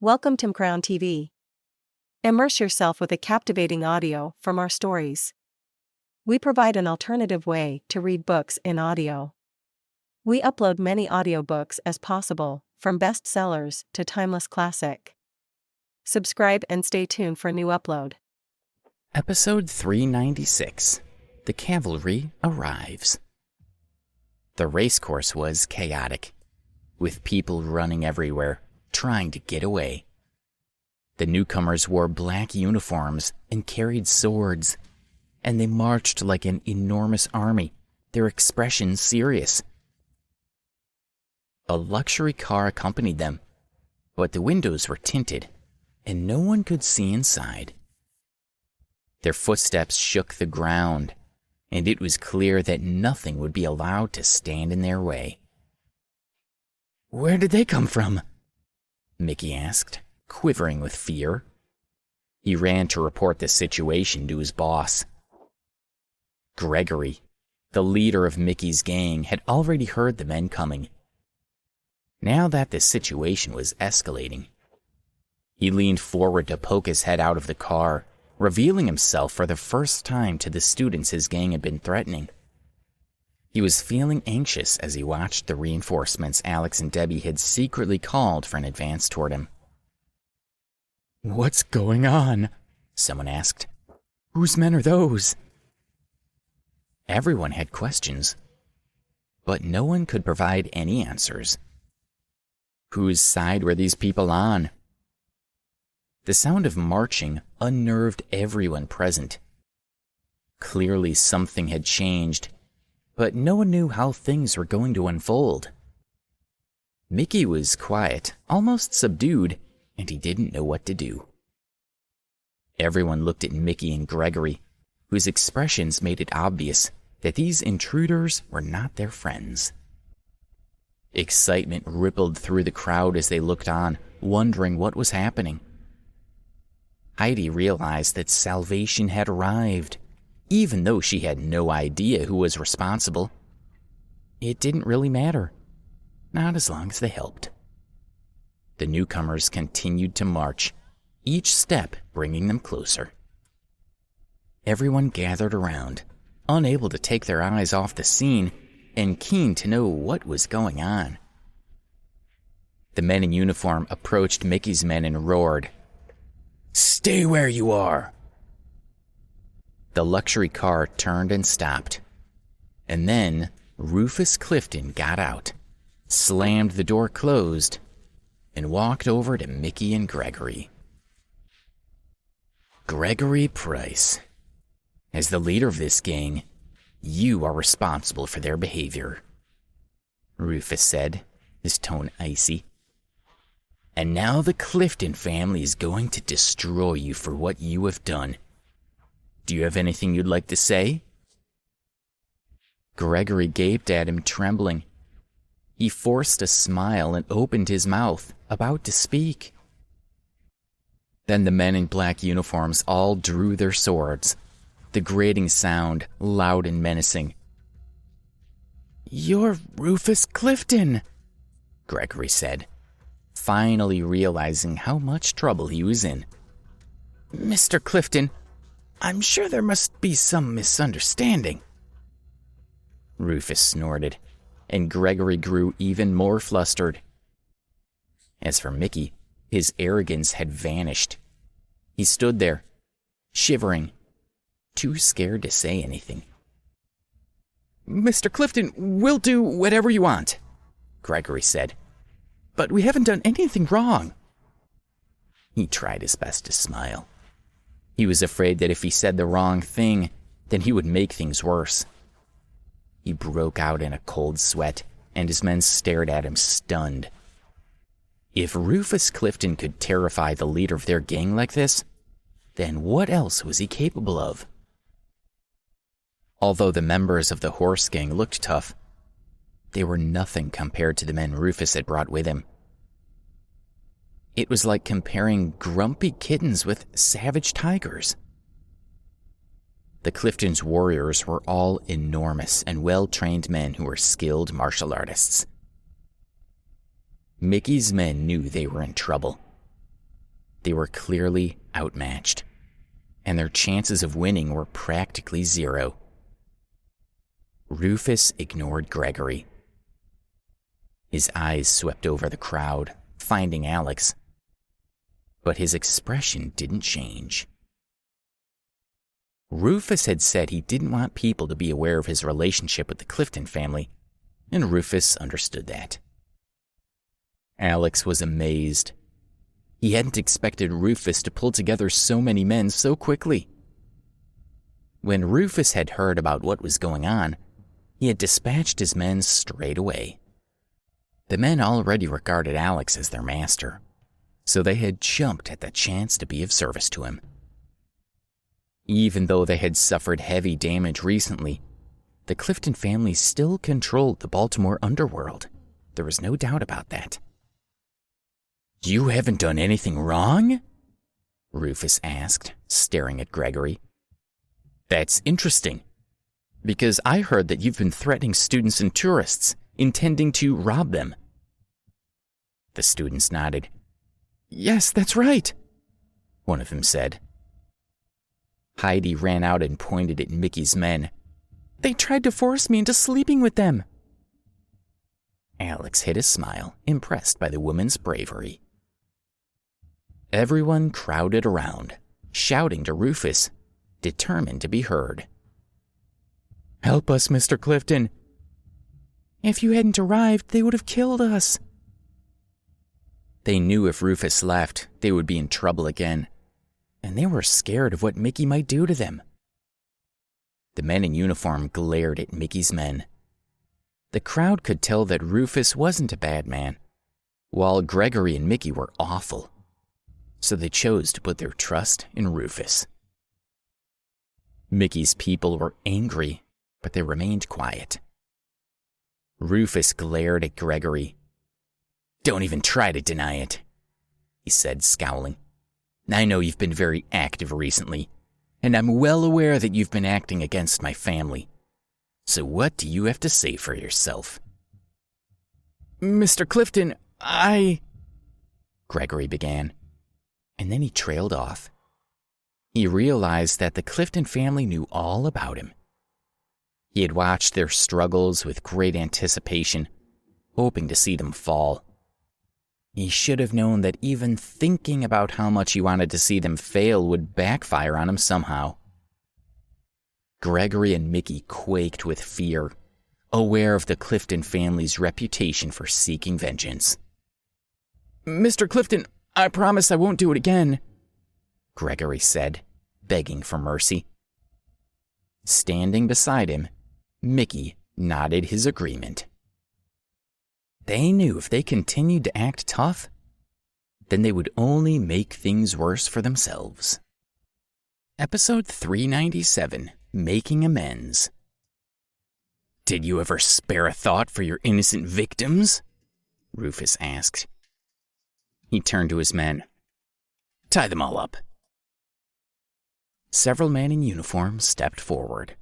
Welcome to Crown TV. Immerse yourself with a captivating audio from our stories. We provide an alternative way to read books in audio. We upload many audiobooks as possible, from bestsellers to timeless classic. Subscribe and stay tuned for new upload. Episode 396. The Cavalry Arrives. The racecourse was chaotic, with people running everywhere, trying to get away. The newcomers wore black uniforms and carried swords, and they marched like an enormous army, their expressions serious. A luxury car accompanied them, but the windows were tinted, and no one could see inside. Their footsteps shook the ground, and it was clear that nothing would be allowed to stand in their way. "Where did they come from?" Mickey asked, quivering with fear. He ran to report the situation to his boss. Gregory, the leader of Mickey's gang, had already heard the men coming. Now that the situation was escalating, he leaned forward to poke his head out of the car, revealing himself for the first time to the students his gang had been threatening. He was feeling anxious as he watched the reinforcements Alex and Debbie had secretly called for an advance toward him. "What's going on?" someone asked. "Whose men are those?" Everyone had questions, but no one could provide any answers. Whose side were these people on? The sound of marching unnerved everyone present. Clearly something had changed, but no one knew how things were going to unfold. Mickey was quiet, almost subdued, and he didn't know what to do. Everyone looked at Mickey and Gregory, whose expressions made it obvious that these intruders were not their friends. Excitement rippled through the crowd as they looked on, wondering what was happening. Heidi realized that salvation had arrived, even though she had no idea who was responsible. It didn't really matter, not as long as they helped. The newcomers continued to march, each step bringing them closer. Everyone gathered around, unable to take their eyes off the scene and keen to know what was going on. The men in uniform approached Mickey's men and roared, "Stay where you are!" The luxury car turned and stopped, and then Rufus Clifton got out, slammed the door closed, and walked over to Mickey and Gregory. "Gregory Price, as the leader of this gang, you are responsible for their behavior," Rufus said, his tone icy. "And now the Clifton family is going to destroy you for what you have done. Do you have anything you'd like to say?" Gregory gaped at him, trembling. He forced a smile and opened his mouth, about to speak. Then the men in black uniforms all drew their swords, the grating sound loud and menacing. "You're Rufus Clifton," Gregory said, finally realizing how much trouble he was in. "Mr. Clifton, I'm sure there must be some misunderstanding." Rufus snorted, and Gregory grew even more flustered. As for Mickey, his arrogance had vanished. He stood there, shivering, too scared to say anything. "Mr. Clifton, we'll do whatever you want," Gregory said. "But we haven't done anything wrong." He tried his best to smile. He was afraid that if he said the wrong thing, then he would make things worse. He broke out in a cold sweat, and his men stared at him stunned. If Rufus Clifton could terrify the leader of their gang like this, then what else was he capable of? Although the members of the horse gang looked tough, they were nothing compared to the men Rufus had brought with him. It was like comparing grumpy kittens with savage tigers. The Clifton's warriors were all enormous and well-trained men who were skilled martial artists. Mickey's men knew they were in trouble, They were clearly outmatched, and their chances of winning were practically zero. Rufus ignored Gregory. His eyes swept over the crowd, finding Alex, but his expression didn't change. Rufus had said he didn't want people to be aware of his relationship with the Clifton family, and Rufus understood that. Alex was amazed. He hadn't expected Rufus to pull together so many men so quickly. When Rufus had heard about what was going on, he had dispatched his men straight away. The men already regarded Alex as their master, so they had jumped at the chance to be of service to him. Even though they had suffered heavy damage recently, the Clifton family still controlled the Baltimore underworld. There was no doubt about that. "You haven't done anything wrong?" Rufus asked, staring at Gregory. "That's interesting, because I heard that you've been threatening students and tourists, intending to rob them." The students nodded. "Yes, that's right," one of them said. Heidi ran out and pointed at Mickey's men. "They tried to force me into sleeping with them." Alex hid a smile, impressed by the woman's bravery. Everyone crowded around, shouting to Rufus, determined to be heard. "Help us, Mr. Clifton. If you hadn't arrived, they would have killed us." They knew if Rufus left, they would be in trouble again, and they were scared of what Mickey might do to them. The men in uniform glared at Mickey's men. The crowd could tell that Rufus wasn't a bad man, while Gregory and Mickey were awful, so they chose to put their trust in Rufus. Mickey's people were angry, but they remained quiet. Rufus glared at Gregory. "Don't even try to deny it," he said, scowling. "I know you've been very active recently, and I'm well aware that you've been acting against my family. So what do you have to say for yourself?" "Mr. Clifton, Gregory began, and then he trailed off. He realized that the Clifton family knew all about him. He had watched their struggles with great anticipation, hoping to see them fall. He should have known that even thinking about how much he wanted to see them fail would backfire on him somehow. Gregory and Mickey quaked with fear, aware of the Clifton family's reputation for seeking vengeance. "Mr. Clifton, I promise I won't do it again," Gregory said, begging for mercy. Standing beside him, Mickey nodded his agreement. They knew if they continued to act tough, then they would only make things worse for themselves. Episode 397, Making Amends. "Did you ever spare a thought for your innocent victims?" Rufus asked. He turned to his men. "Tie them all up." Several men in uniform stepped forward.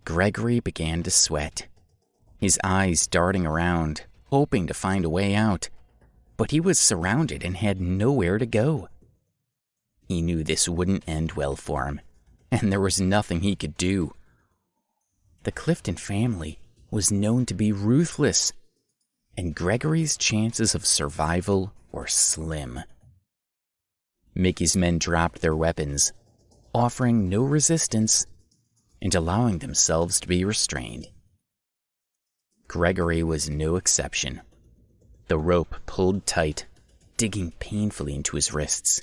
Gregory began to sweat, his eyes darting around, hoping to find a way out, but he was surrounded and had nowhere to go. He knew this wouldn't end well for him, and there was nothing he could do. The Clifton family was known to be ruthless, and Gregory's chances of survival were slim. Mickey's men dropped their weapons, offering no resistance and allowing themselves to be restrained. Gregory was no exception. The rope pulled tight, digging painfully into his wrists.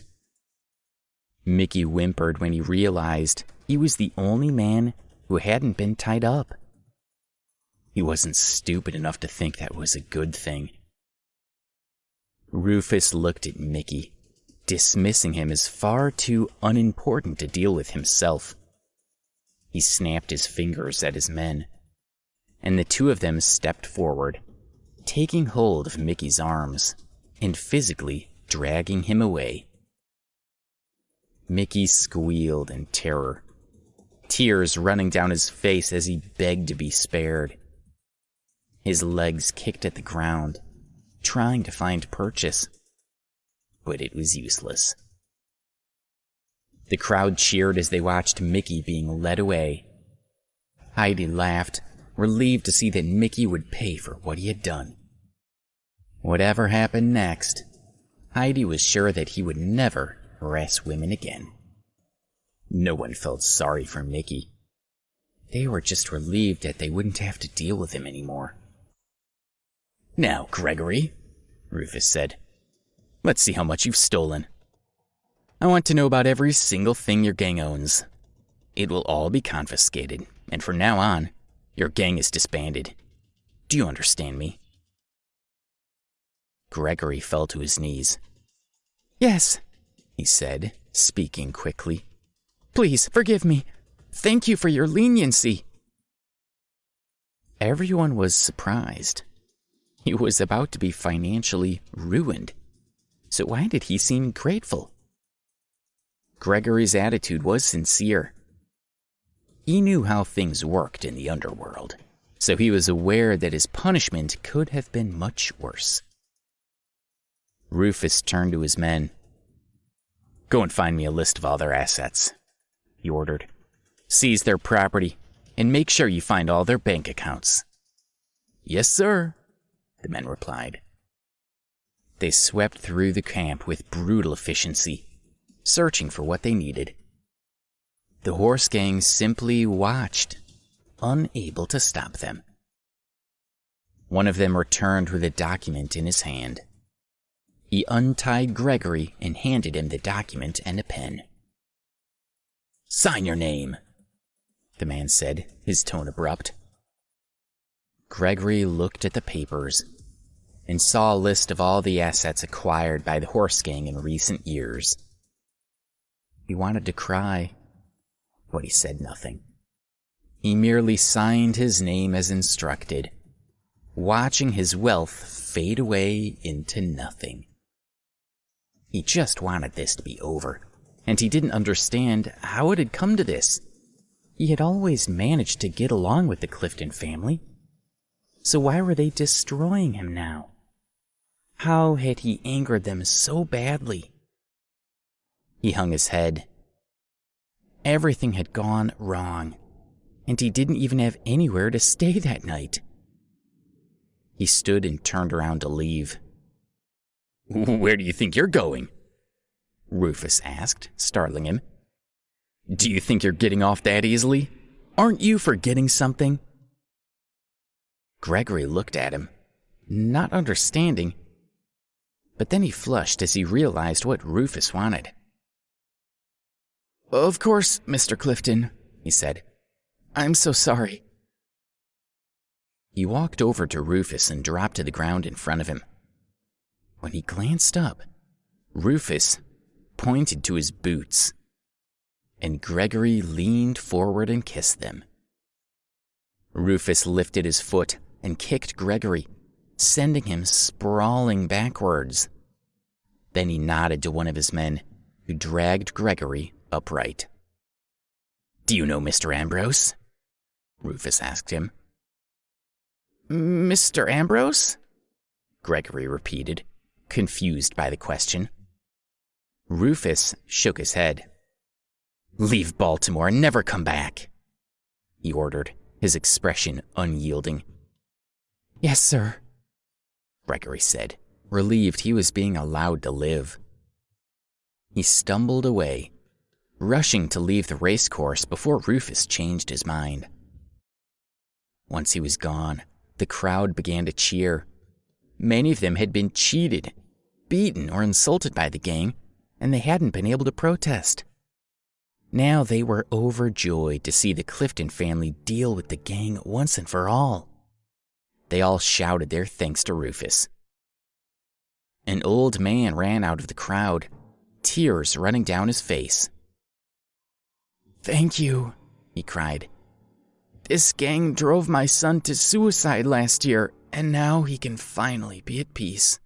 Mickey whimpered when he realized he was the only man who hadn't been tied up. He wasn't stupid enough to think that was a good thing. Rufus looked at Mickey, dismissing him as far too unimportant to deal with himself. He snapped his fingers at his men, and the two of them stepped forward, taking hold of Mickey's arms and physically dragging him away. Mickey squealed in terror, tears running down his face as he begged to be spared. His legs kicked at the ground, trying to find purchase. but it was useless. The crowd cheered as they watched Mickey being led away. Heidi laughed, relieved to see that Mickey would pay for what he had done. Whatever happened next, Heidi was sure that he would never harass women again. No one felt sorry for Mickey. They were just relieved that they wouldn't have to deal with him anymore. "Now, Gregory," Rufus said, "let's see how much you've stolen. I want to know about every single thing your gang owns. It will all be confiscated, and from now on, your gang is disbanded. Do you understand me?" Gregory fell to his knees. "Yes," he said, speaking quickly. "Please, forgive me. Thank you for your leniency." Everyone was surprised. He was about to be financially ruined. So why did he seem grateful? Gregory's attitude was sincere. He knew how things worked in the underworld, so he was aware that his punishment could have been much worse. Rufus turned to his men. "Go and find me a list of all their assets," he ordered. "Seize their property, and make sure you find all their bank accounts." "Yes, sir," the men replied. They swept through the camp with brutal efficiency, searching for what they needed. The horse gang simply watched, unable to stop them. One of them returned with a document in his hand. He untied Gregory and handed him the document and a pen. "Sign your name," the man said, his tone abrupt. Gregory looked at the papers and saw a list of all the assets acquired by the horse gang in recent years. He wanted to cry, but he said nothing. He merely signed his name as instructed, watching his wealth fade away into nothing. He just wanted this to be over, and he didn't understand how it had come to this. He had always managed to get along with the Clifton family, so why were they destroying him now? How had he angered them so badly? He hung his head. Everything had gone wrong, and he didn't even have anywhere to stay that night. He stood and turned around to leave. "Where do you think you're going?" Rufus asked, startling him. "Do you think you're getting off that easily? Aren't you forgetting something?" Gregory looked at him, not understanding, but then he flushed as he realized what Rufus wanted. "Of course, Mr. Clifton," he said. "I'm so sorry." He walked over to Rufus and dropped to the ground in front of him. When he glanced up, Rufus pointed to his boots, and Gregory leaned forward and kissed them. Rufus lifted his foot and kicked Gregory, sending him sprawling backwards. Then he nodded to one of his men, who dragged Gregory upright. "Do you know Mr. Ambrose?" Rufus asked him. "Mr. Ambrose?" Gregory repeated, confused by the question. Rufus shook his head. "Leave Baltimore and never come back," he ordered, his expression unyielding. "Yes, sir," Gregory said, relieved he was being allowed to live. He stumbled away, rushing to leave the racecourse before Rufus changed his mind. Once he was gone, the crowd began to cheer. Many of them had been cheated, beaten, or insulted by the gang, and they hadn't been able to protest. Now they were overjoyed to see the Clifton family deal with the gang once and for all. They all shouted their thanks to Rufus. An old man ran out of the crowd, tears running down his face. "Thank you," he cried. "This gang drove my son to suicide last year, and now he can finally be at peace."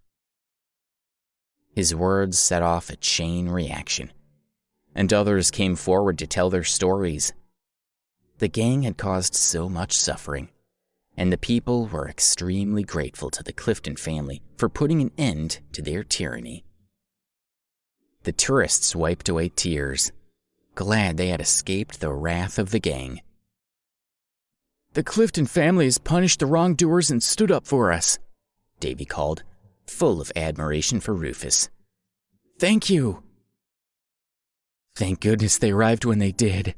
His words set off a chain reaction, and others came forward to tell their stories. The gang had caused so much suffering, and the people were extremely grateful to the Clifton family for putting an end to their tyranny. The tourists wiped away tears, glad they had escaped the wrath of the gang. "The Clifton family has punished the wrongdoers and stood up for us," Davy called, full of admiration for Rufus. "Thank you." "Thank goodness they arrived when they did,"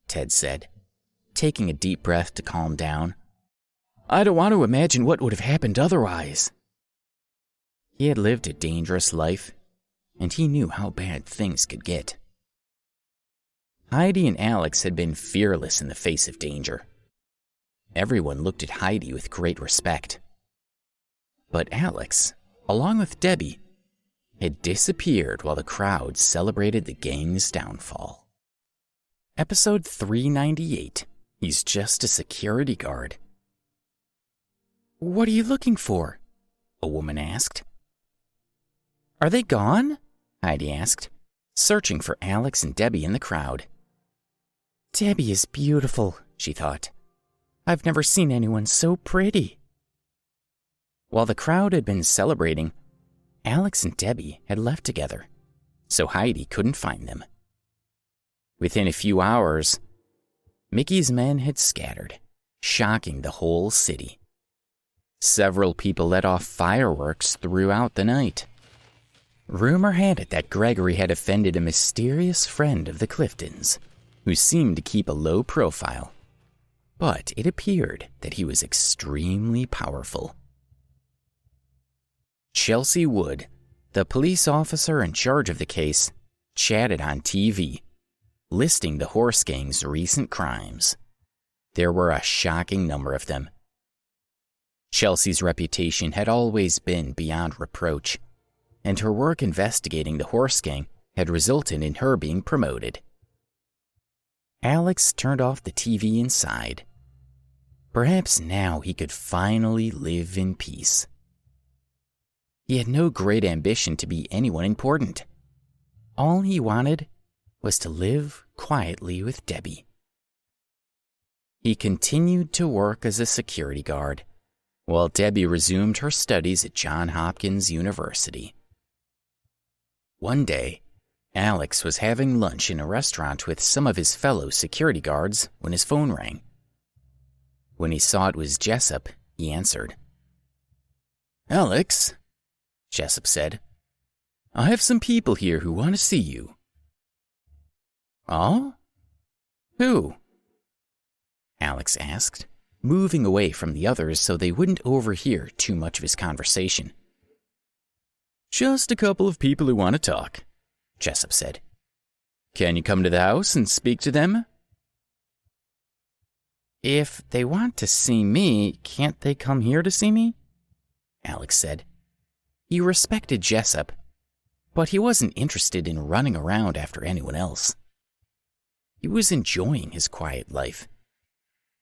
Ted said, taking a deep breath to calm down. "I don't want to imagine what would have happened otherwise." He had lived a dangerous life, and he knew how bad things could get. Heidi and Alex had been fearless in the face of danger. Everyone looked at Heidi with great respect. But Alex, along with Debbie, had disappeared while the crowd celebrated the gang's downfall. Episode 398. He's just a security guard. "What are you looking for?" a woman asked. "Are they gone?" Heidi asked, searching for Alex and Debbie in the crowd. "Debbie is beautiful," she thought. "I've never seen anyone so pretty." While the crowd had been celebrating, Alex and Debbie had left together, so Heidi couldn't find them. Within a few hours, Mickey's men had scattered, shocking the whole city. Several people let off fireworks throughout the night. Rumor had it that Gregory had offended a mysterious friend of the Cliftons, who seemed to keep a low profile. But it appeared that he was extremely powerful. Chelsea Wood, the police officer in charge of the case, chatted on TV, listing the horse gang's recent crimes. There were a shocking number of them. Chelsea's reputation had always been beyond reproach, and her work investigating the horse gang had resulted in her being promoted. Alex turned off the TV and sighed. Perhaps now he could finally live in peace. He had no great ambition to be anyone important. All he wanted was to live quietly with Debbie. He continued to work as a security guard, while Debbie resumed her studies at Johns Hopkins University. One day, Alex was having lunch in a restaurant with some of his fellow security guards when his phone rang. When he saw it was Jessup, he answered. "Alex," Jessup said, "I have some people here who want to see you." "Oh? Who?" Alex asked, moving away from the others so they wouldn't overhear too much of his conversation. "Just a couple of people who want to talk," Jessup said. "Can you come to the house and speak to them?" "If they want to see me, can't they come here to see me?" Alex said. He respected Jessup, but he wasn't interested in running around after anyone else. He was enjoying his quiet life.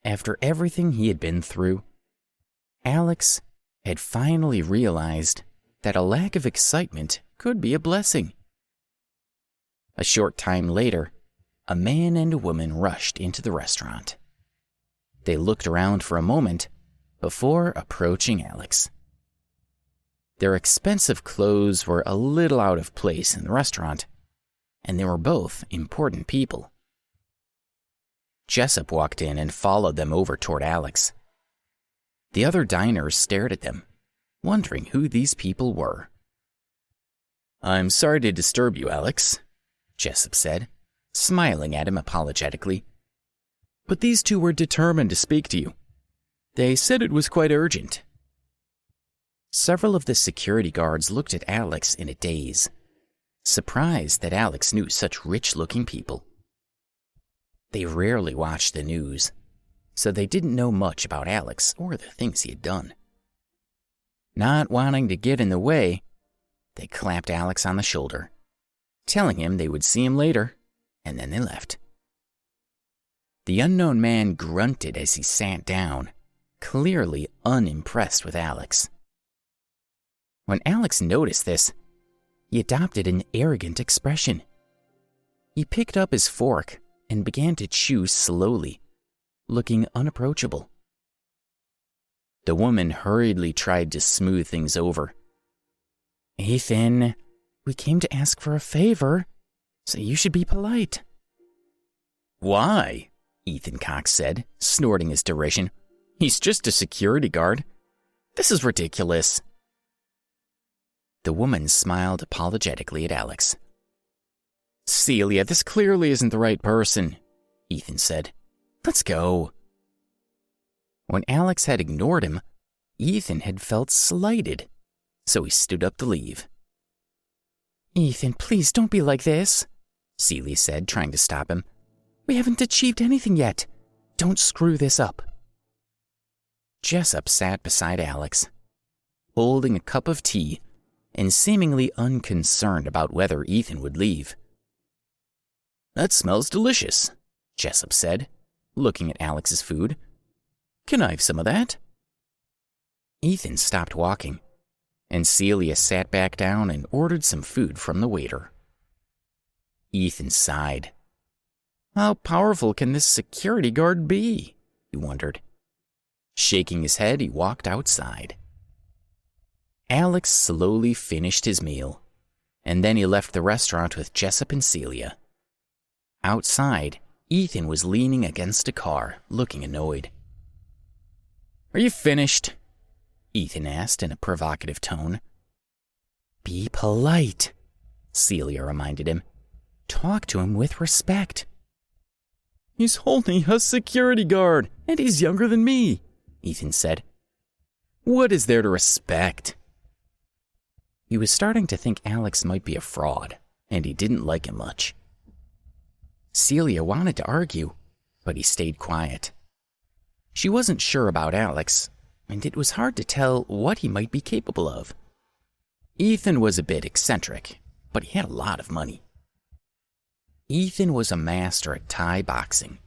After everything he had been through, Alex had finally realized that a lack of excitement could be a blessing. A short time later, a man and a woman rushed into the restaurant. They looked around for a moment before approaching Alex. Their expensive clothes were a little out of place in the restaurant, and they were both important people. Jessup walked in and followed them over toward Alex. The other diners stared at them, wondering who these people were. "I'm sorry to disturb you, Alex," Jessup said, smiling at him apologetically. "But these two were determined to speak to you. They said it was quite urgent." Several of the security guards looked at Alex in a daze, surprised that Alex knew such rich-looking people. They rarely watched the news, so they didn't know much about Alex or the things he had done. Not wanting to get in the way, they clapped Alex on the shoulder, telling him they would see him later, and then they left. The unknown man grunted as he sat down, clearly unimpressed with Alex. When Alex noticed this, he adopted an arrogant expression. He picked up his fork and began to chew slowly, looking unapproachable. The woman hurriedly tried to smooth things over. "Ethan, We came to ask for a favor, so you should be polite. Why? Ethan Cox said, snorting his derision. He's just a security guard. This is ridiculous. The woman smiled apologetically at Alex. Celia, this clearly isn't the right person, Ethan said. Let's go. When Alex had ignored him, Ethan had felt slighted, so he stood up to leave. Ethan, please don't be like this, Celia said, trying to stop him. We haven't achieved anything yet. Don't screw this up. Jessup sat beside Alex, holding a cup of tea and seemingly unconcerned about whether Ethan would leave. That smells delicious, Jessup said, looking at Alex's food. Can I have some of that? Ethan stopped walking, and Celia sat back down and ordered some food from the waiter. Ethan sighed. How powerful can this security guard be? He wondered. Shaking his head, he walked outside. Alex slowly finished his meal, and then he left the restaurant with Jessup and Celia. Outside, Ethan was leaning against a car, looking annoyed. Are you finished? Ethan asked in a provocative tone. Be polite, Celia reminded him. Talk to him with respect. He's only a security guard, and he's younger than me, Ethan said. What is there to respect? He was starting to think Alex might be a fraud, and he didn't like him much. Celia wanted to argue, but he stayed quiet. She wasn't sure about Alex, and it was hard to tell what he might be capable of. Ethan was a bit eccentric, but he had a lot of money. Ethan was a master at Thai boxing.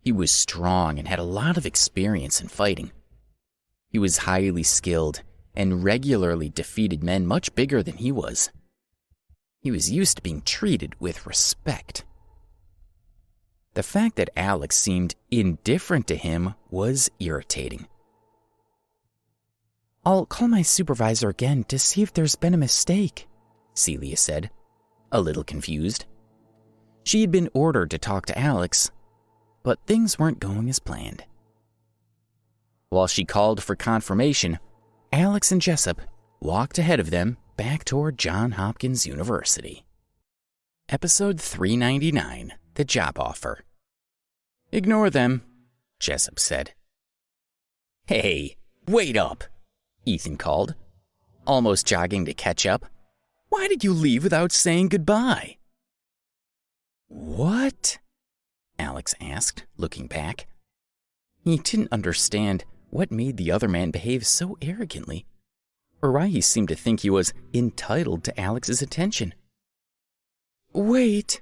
He was strong and had a lot of experience in fighting. He was highly skilled and regularly defeated men much bigger than he was. He was used to being treated with respect. The fact that Alex seemed indifferent to him was irritating. I'll call my supervisor again to see if there's been a mistake, Celia said, a little confused. She had been ordered to talk to Alex, but things weren't going as planned. While she called for confirmation, Alex and Jessup walked ahead of them back toward Johns Hopkins University. Episode 399, The Job Offer. Ignore them, Jessup said. Hey, wait up, Ethan called, almost jogging to catch up. Why did you leave without saying goodbye? What? Alex asked, looking back. He didn't understand what made the other man behave so arrogantly, or why he seemed to think he was entitled to Alex's attention. Wait,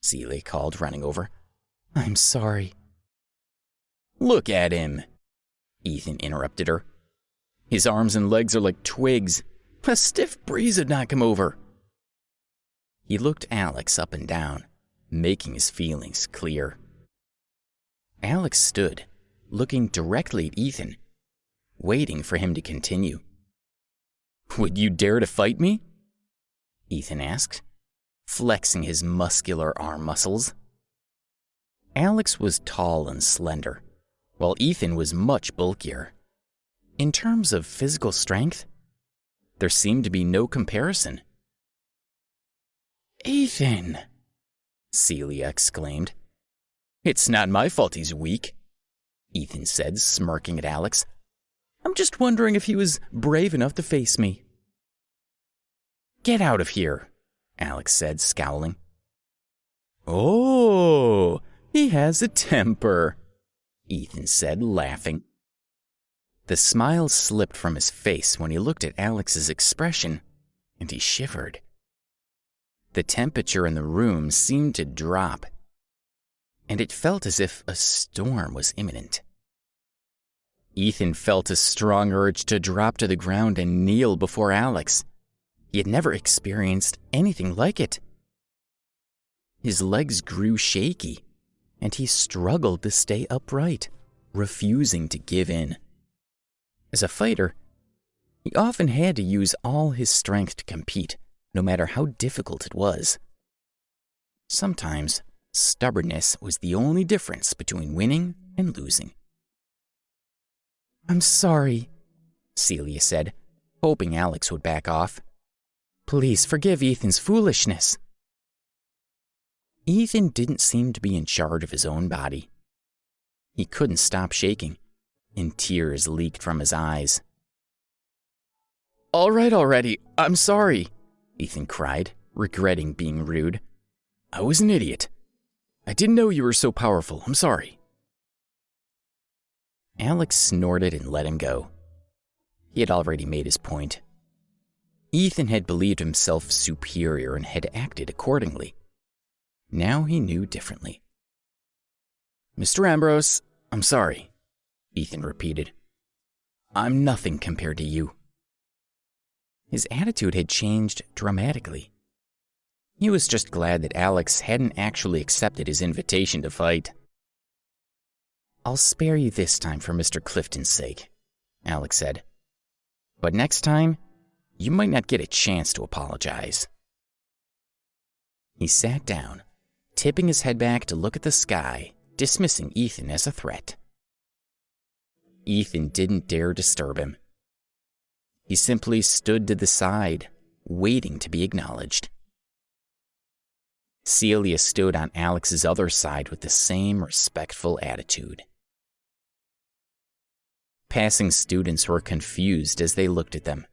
Celia called, running over. I'm sorry. Look at him, Ethan interrupted her. His arms and legs are like twigs. A stiff breeze would knock him over. He looked Alex up and down, making his feelings clear. Alex stood, looking directly at Ethan, waiting for him to continue. Would you dare to fight me? Ethan asked, flexing his muscular arm muscles. Alex was tall and slender, while Ethan was much bulkier. In terms of physical strength, there seemed to be no comparison. Ethan, Celia exclaimed. It's not my fault he's weak, Ethan said, smirking at Alex. I'm just wondering if he was brave enough to face me. Get out of here, Alex said, scowling. Oh, he has a temper, Ethan said, laughing. The smile slipped from his face when he looked at Alex's expression, and he shivered. The temperature in the room seemed to drop, and it felt as if a storm was imminent. Ethan felt a strong urge to drop to the ground and kneel before Alex. He had never experienced anything like it. His legs grew shaky, and he struggled to stay upright, refusing to give in. As a fighter, he often had to use all his strength to compete, no matter how difficult it was. Sometimes, stubbornness was the only difference between winning and losing. "I'm sorry," Celia said, hoping Alex would back off. "Please forgive Ethan's foolishness." Ethan didn't seem to be in charge of his own body. He couldn't stop shaking, and tears leaked from his eyes. All right already, I'm sorry," Ethan cried, regretting being rude. "I was an idiot. I didn't know you were so powerful. I'm sorry." Alex snorted and let him go. He had already made his point. Ethan had believed himself superior and had acted accordingly. Now he knew differently. "Mr. Ambrose, I'm sorry," Ethan repeated. "I'm nothing compared to you." His attitude had changed dramatically. He was just glad that Alex hadn't actually accepted his invitation to fight. "I'll spare you this time for Mr. Clifton's sake," Alex said. "But next time, you might not get a chance to apologize." He sat down, tipping his head back to look at the sky, dismissing Ethan as a threat. Ethan didn't dare disturb him. He simply stood to the side, waiting to be acknowledged. Celia stood on Alex's other side with the same respectful attitude. Passing students were confused as they looked at them.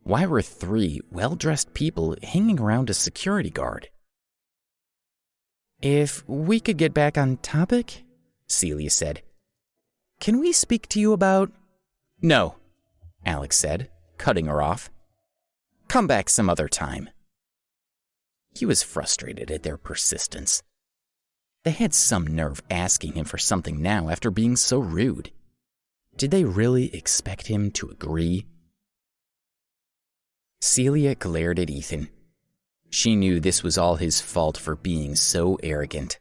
Why were 3 well-dressed people hanging around a security guard? "If we could get back on topic," Celia said. "Can we speak to you about—" "No," Alex said, cutting her off. "Come back some other time." He was frustrated at their persistence. They had some nerve asking him for something now after being so rude. Did they really expect him to agree? Celia glared at Ethan. She knew this was all his fault for being so arrogant.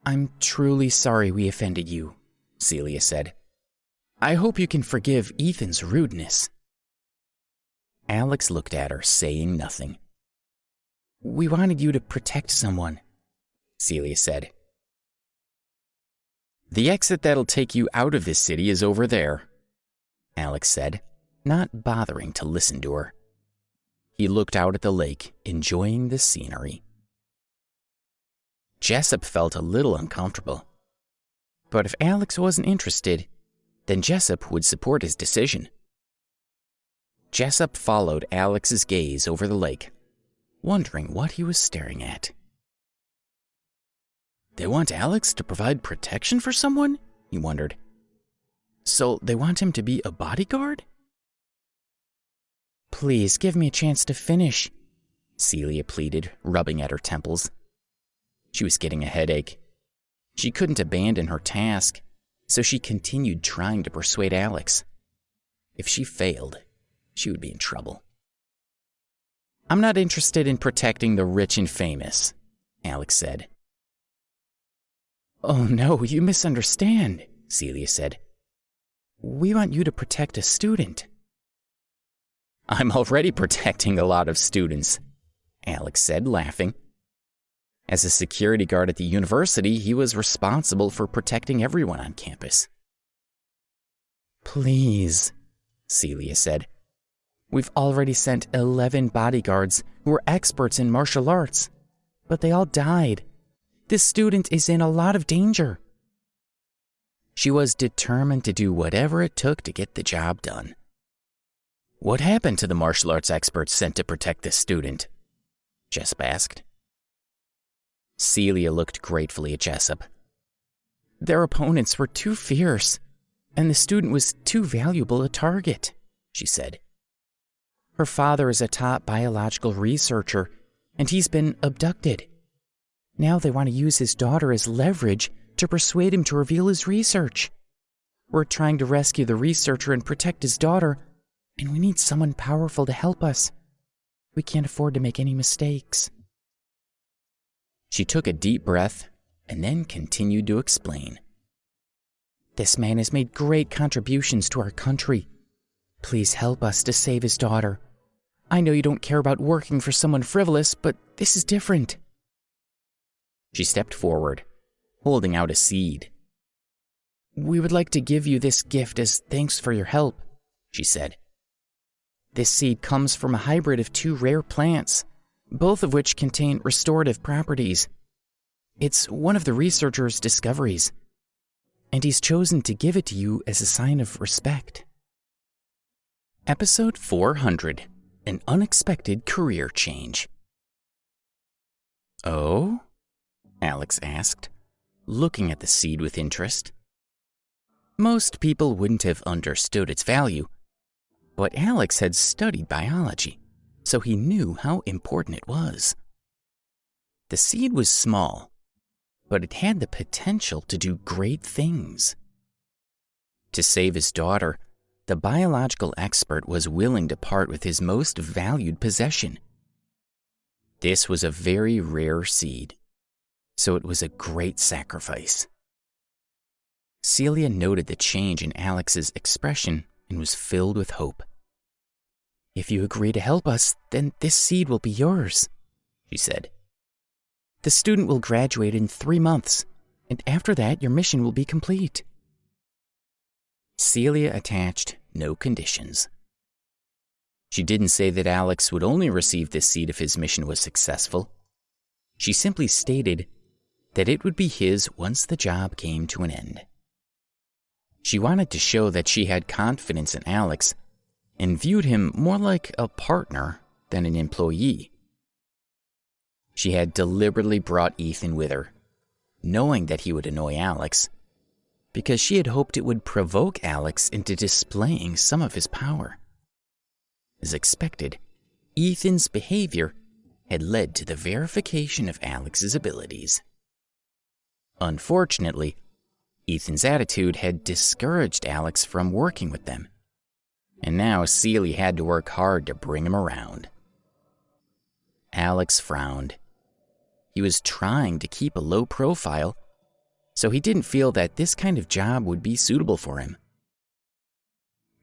"I'm truly sorry we offended you," Celia said. "I hope you can forgive Ethan's rudeness." Alex looked at her, saying nothing. "We wanted you to protect someone," Celia said. "The exit that'll take you out of this city is over there," Alex said, not bothering to listen to her. He looked out at the lake, enjoying the scenery. Jessup felt a little uncomfortable. But if Alex wasn't interested, then Jessup would support his decision. Jessup followed Alex's gaze over the lake, wondering what he was staring at. "They want Alex to provide protection for someone?" he wondered. "So they want him to be a bodyguard?" "Please give me a chance to finish," Celia pleaded, rubbing at her temples. She was getting a headache. She couldn't abandon her task, so she continued trying to persuade Alex. If she failed, she would be in trouble. "I'm not interested in protecting the rich and famous," Alex said. "Oh no, you misunderstand," Celia said. "We want you to protect a student." "I'm already protecting a lot of students," Alex said, laughing. As a security guard at the university, he was responsible for protecting everyone on campus. "Please," Celia said. "We've already sent 11 bodyguards who were experts in martial arts, but they all died. This student is in a lot of danger." She was determined to do whatever it took to get the job done. "What happened to the martial arts experts sent to protect this student?" Jessup asked. Celia looked gratefully at Jessup. "Their opponents were too fierce, and the student was too valuable a target," she said. "Her father is a top biological researcher, and he's been abducted. Now they want to use his daughter as leverage to persuade him to reveal his research. We're trying to rescue the researcher and protect his daughter, and we need someone powerful to help us. We can't afford to make any mistakes." She took a deep breath and then continued to explain. "This man has made great contributions to our country. Please help us to save his daughter I know you don't care about working for someone frivolous, but this is different. She stepped forward, holding out a seed. We would like to give you this gift as thanks for your help, she said. This seed comes from a hybrid of 2 rare plants, both of which contain restorative properties. It's one of the researcher's discoveries, and he's chosen to give it to you as a sign of respect. Episode 400, An Unexpected Career Change. Oh? Alex asked, looking at the seed with interest. Most people wouldn't have understood its value, but Alex had studied biology, so he knew how important it was. The seed was small, but it had the potential to do great things. To save his daughter, the biological expert was willing to part with his most valued possession. This was a very rare seed, so it was a great sacrifice. Celia noted the change in Alex's expression and was filled with hope. If you agree to help us, then this seed will be yours, she said. The student will graduate in 3 months, and after that your mission will be complete. Celia attached no conditions. She didn't say that Alex would only receive this seed if his mission was successful. She simply stated that it would be his once the job came to an end. She wanted to show that she had confidence in Alex and viewed him more like a partner than an employee. She had deliberately brought Ethan with her, knowing that he would annoy Alex, because she had hoped it would provoke Alex into displaying some of his power. As expected, Ethan's behavior had led to the verification of Alex's abilities. Unfortunately, Ethan's attitude had discouraged Alex from working with them, and now Celia had to work hard to bring him around. Alex frowned. He was trying to keep a low profile, so he didn't feel that this kind of job would be suitable for him.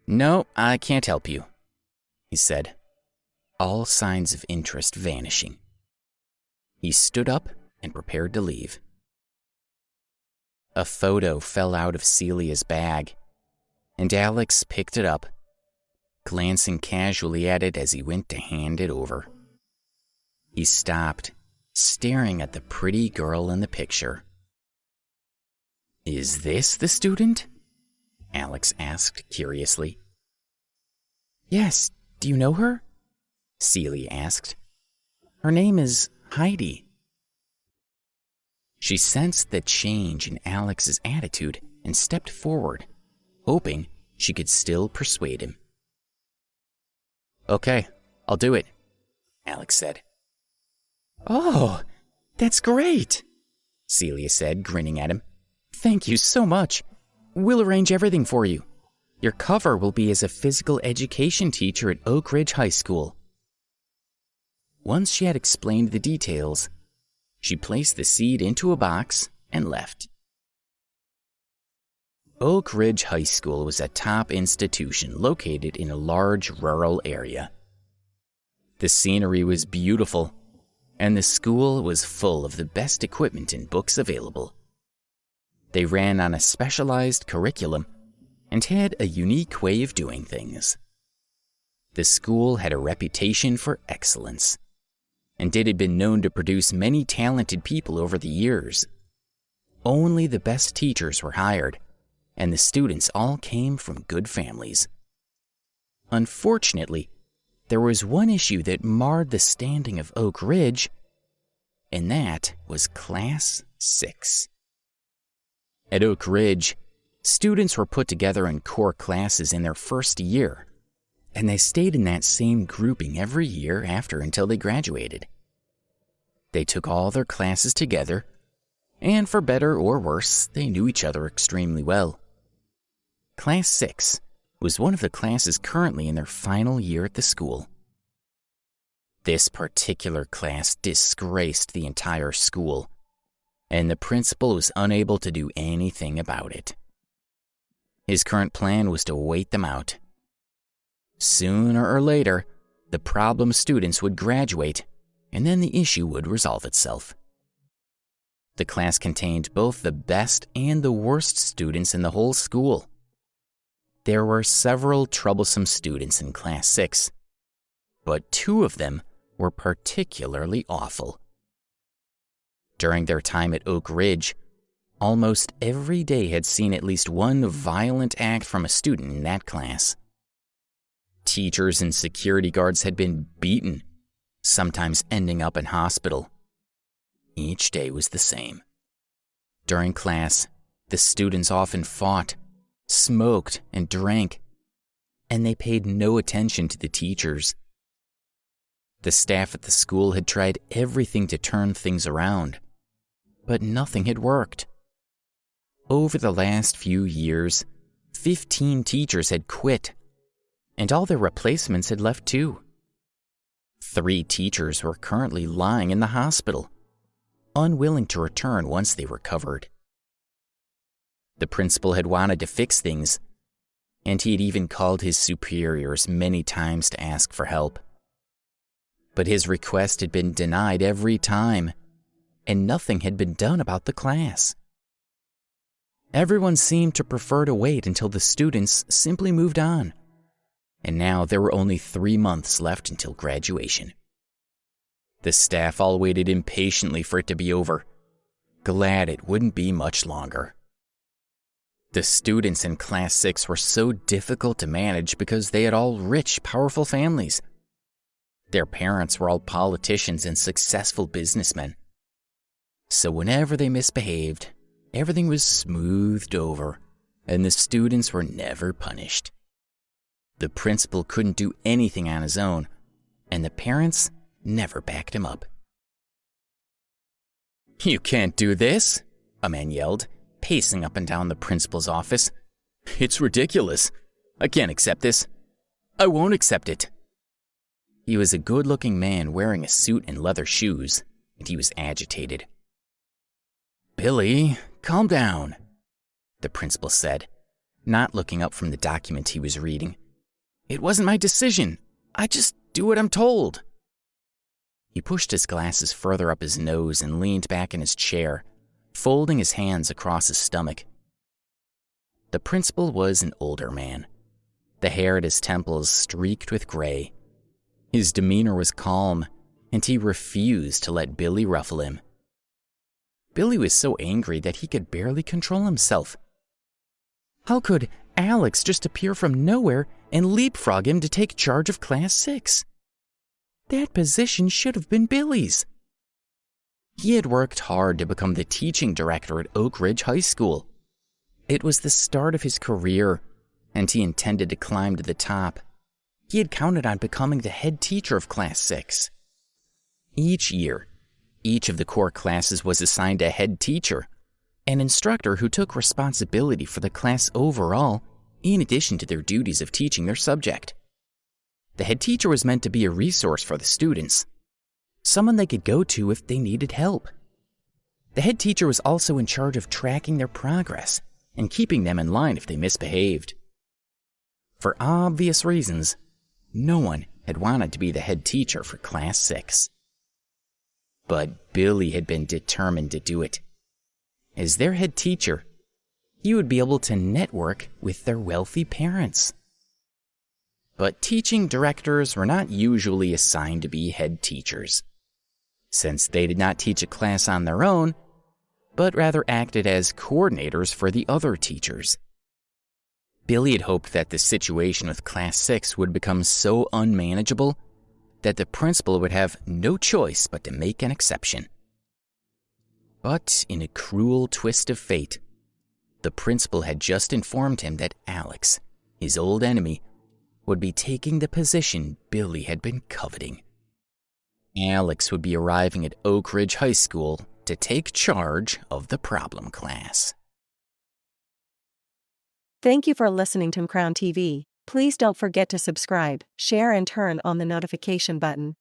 No, I can't help you, he said, all signs of interest vanishing. He stood up and prepared to leave. A photo fell out of Celia's bag, and Alex picked it up, glancing casually at it as he went to hand it over. He stopped, staring at the pretty girl in the picture. Is this the student? Alex asked curiously. Yes, do you know her? Celia asked. Her name is Heidi. She sensed the change in Alex's attitude and stepped forward, hoping she could still persuade him. Okay, I'll do it, Alex said. Oh, that's great, Celia said, grinning at him. Thank you so much. We'll arrange everything for you. Your cover will be as a physical education teacher at Oak Ridge High School. Once she had explained the details, she placed the seed into a box and left. Oak Ridge High School was a top institution located in a large rural area. The scenery was beautiful, and the school was full of the best equipment and books available. They ran on a specialized curriculum and had a unique way of doing things. The school had a reputation for excellence, and it had been known to produce many talented people over the years. Only the best teachers were hired, and the students all came from good families. Unfortunately, there was one issue that marred the standing of Oak Ridge, and that was Class 6. At Oak Ridge, students were put together in core classes in their first year, and they stayed in that same grouping every year after until they graduated. They took all their classes together, and for better or worse, they knew each other extremely well. Class 6 was one of the classes currently in their final year at the school. This particular class disgraced the entire school, and the principal was unable to do anything about it. His current plan was to wait them out. Sooner or later, The problem students would graduate, and then the issue would resolve itself. The class contained both the best and the worst students in the whole school. There were several troublesome students in Class 6, but 2 of them were particularly awful. During their time at Oak Ridge, almost every day had seen at least one violent act from a student in that class. Teachers and security guards had been beaten, sometimes ending up in hospital. Each day was the same. During class, the students often fought, smoked, and drank, and they paid no attention to the teachers. The staff at the school had tried everything to turn things around, but nothing had worked. Over the last few years, 15 teachers had quit, and all their replacements had left too. 3 teachers were currently lying in the hospital, unwilling to return once they recovered. The principal had wanted to fix things, and he had even called his superiors many times to ask for help. But his request had been denied every time, and nothing had been done about the class. Everyone seemed to prefer to wait until the students simply moved on, and now there were only 3 months left until graduation. The staff all waited impatiently for it to be over, glad it wouldn't be much longer. The students in Class 6 were so difficult to manage because they had all rich, powerful families. Their parents were all politicians and successful businessmen. So whenever they misbehaved, everything was smoothed over, and the students were never punished. The principal couldn't do anything on his own, and the parents never backed him up. "You can't do this," a man yelled, pacing up and down the principal's office. "It's ridiculous. I can't accept this. I won't accept it." He was a good-looking man wearing a suit and leather shoes, and he was agitated. "Billy, calm down," the principal said, not looking up from the document he was reading. "It wasn't my decision. I just do what I'm told." He pushed his glasses further up his nose and leaned back in his chair, folding his hands across his stomach. The principal was an older man. The hair at his temples streaked with gray. His demeanor was calm, and he refused to let Billy ruffle him. Billy was so angry that he could barely control himself. How could Alex just appear from nowhere and leapfrog him to take charge of Class 6? That position should have been Billy's. He had worked hard to become the teaching director at Oak Ridge High School. It was the start of his career, and he intended to climb to the top. He had counted on becoming the head teacher of Class 6. Each year, each of the core classes was assigned a head teacher, an instructor who took responsibility for the class overall, in addition to their duties of teaching their subject. The head teacher was meant to be a resource for the students, someone they could go to if they needed help. The head teacher was also in charge of tracking their progress and keeping them in line if they misbehaved. For obvious reasons, no one had wanted to be the head teacher for Class 6. But Billy had been determined to do it. As their head teacher, he would be able to network with their wealthy parents. But teaching directors were not usually assigned to be head teachers, since they did not teach a class on their own, but rather acted as coordinators for the other teachers. Billy had hoped that the situation with Class 6 would become so unmanageable that the principal would have no choice but to make an exception. But in a cruel twist of fate, the principal had just informed him that Alex, his old enemy, would be taking the position Billy had been coveting. Alex would be arriving at Oak Ridge High School to take charge of the problem class. Thank you for listening to Crown TV. Please don't forget to subscribe, share and turn on the notification button.